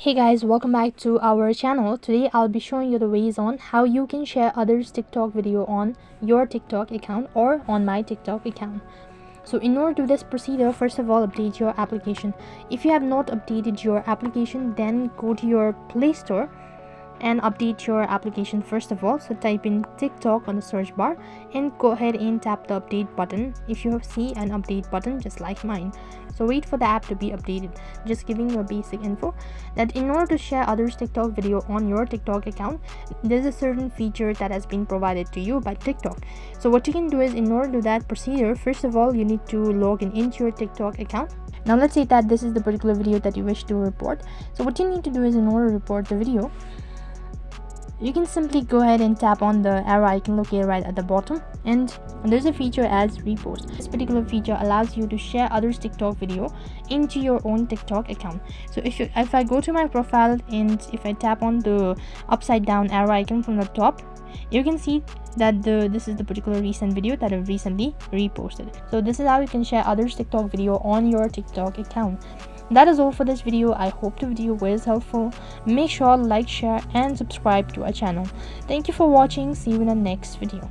Hey guys, welcome back to our channel. Today I'll be showing you the ways on how you can share others TikTok video on your TikTok account or on my TikTok account. So in order to do this procedure, first of all, update your application. If you have not updated your application, then go to your Play Store and update your application first of all. So type in TikTok on the search bar and go ahead and tap the update button if you see an update button just like mine. So wait for the app to be updated. Just giving you a basic info that in order to share others TikTok video on your TikTok account, there's a certain feature that has been provided to you by TikTok. So what you can do is, in order to do that procedure, first of all you need to log in into your TikTok account. Now let's say that this is the particular video that you wish to report. So what you need to do is, in order to report the video, you can simply go ahead and tap on the arrow icon located right at the bottom, and there's a feature as repost. This particular feature allows you to share others TikTok video into your own TikTok account. So if I go to my profile and if I tap on the upside down arrow icon from the top, you can see that this is the particular recent video that I've recently reposted. So this is how you can share others TikTok video on your TikTok account. That is all for this video. I hope the video was helpful. Make sure to like, share and subscribe to our channel. Thank you for watching. See you in the next video.